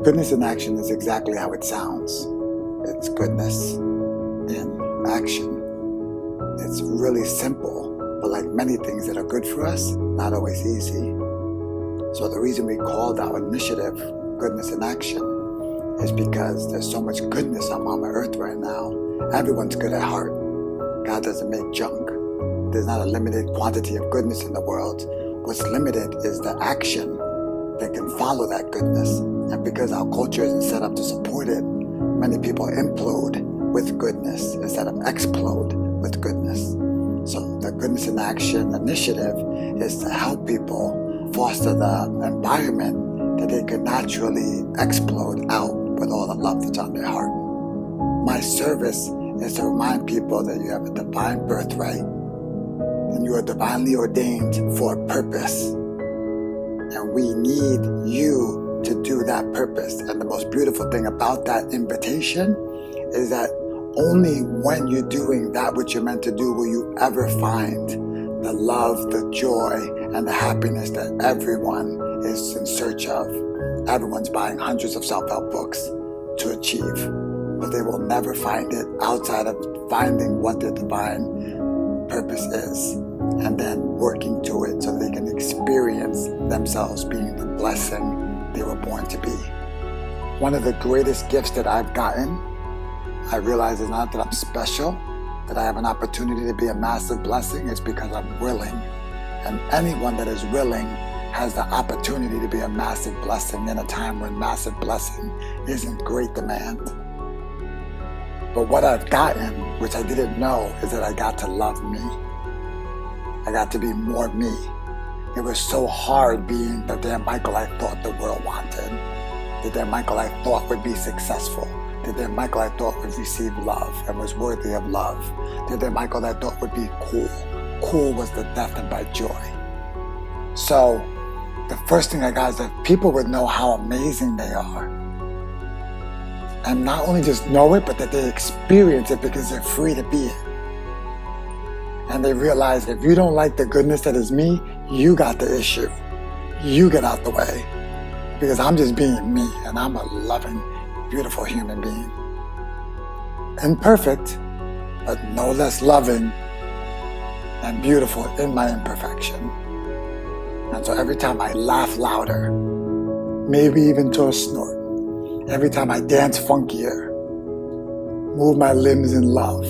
Goodness in action is exactly how it sounds. It's goodness in action. It's really simple, but like many things that are good for us, not always easy. So the reason we called our initiative Goodness in Action is because there's so much goodness on Mama Earth right now. Everyone's good at heart. God doesn't make junk. There's not a limited quantity of goodness in the world. What's limited is the action that can follow that goodness. And because our culture isn't set up to support it, many people implode with goodness instead of explode with goodness. So the Goodness in Action initiative is to help people foster the environment that they could naturally explode out with all the love that's on their heart. My service is to remind people that you have a divine birthright and you are divinely ordained for a purpose. And we need you to do that purpose. And the most beautiful thing about that invitation is that only when you're doing that which you're meant to do will you ever find the love, the joy, and the happiness that everyone is in search of. Everyone's buying hundreds of self-help books to achieve, but they will never find it outside of finding what their divine purpose is and then working to it so they can experience themselves being the blessing they were born to be. One of the greatest gifts that I've gotten, I realize is not that I'm special, that I have an opportunity to be a massive blessing, is because I'm willing. And anyone that is willing has the opportunity to be a massive blessing in a time when massive blessing is in great demand. But what I've gotten, which I didn't know, is that I got to love me. I got to be more me. It was so hard being the Dan Michael I thought the world wanted, the Dan Michael I thought would be successful, the Dan Michael I thought would receive love and was worthy of love, the Dan Michael I thought would be cool. Cool was the death and by joy. So the first thing I got is that people would know how amazing they are. And not only just know it, but that they experience it because they're free to be it. And they realize if you don't like the goodness that is me, you got the issue. You get out the way. Because I'm just being me, and I'm a loving, beautiful human being. Imperfect, but no less loving and beautiful in my imperfection. And so every time I laugh louder, maybe even to a snort, every time I dance funkier, move my limbs in love,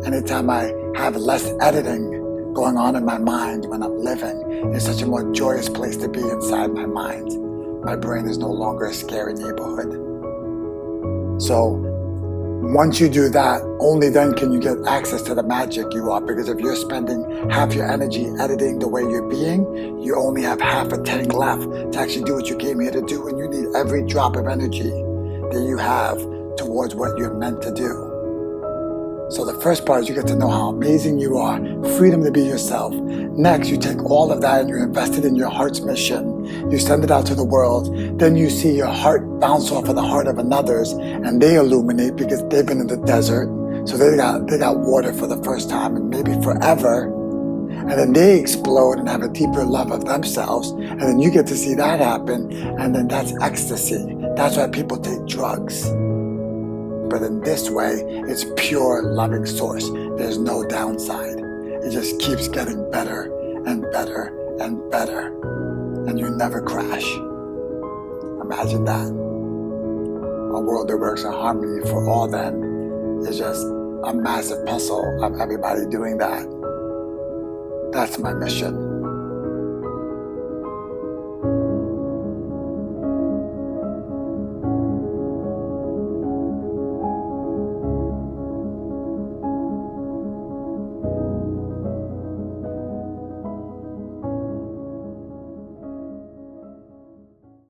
anytime I have less editing going on in my mind when I'm living, it's such a more joyous place to be inside my mind. My brain is no longer a scary neighborhood. So once you do that, only then can you get access to the magic you are. Because if you're spending half your energy editing the way you're being, you only have half a tank left to actually do what you came here to do. And you need every drop of energy that you have towards what you're meant to do. So the first part is you get to know how amazing you are, freedom to be yourself. Next, you take all of that and you're invested in your heart's mission. You send it out to the world. Then you see your heart bounce off of the heart of another's and they illuminate because they've been in the desert. So they got water for the first time and maybe forever. And then they explode and have a deeper love of themselves. And then you get to see that happen. And then that's ecstasy. That's why people take drugs. But in this way, it's pure loving source. There's no downside. It just keeps getting better and better and better. And you never crash. Imagine that. A world that works in harmony for all then is just a massive puzzle of everybody doing that. That's my mission.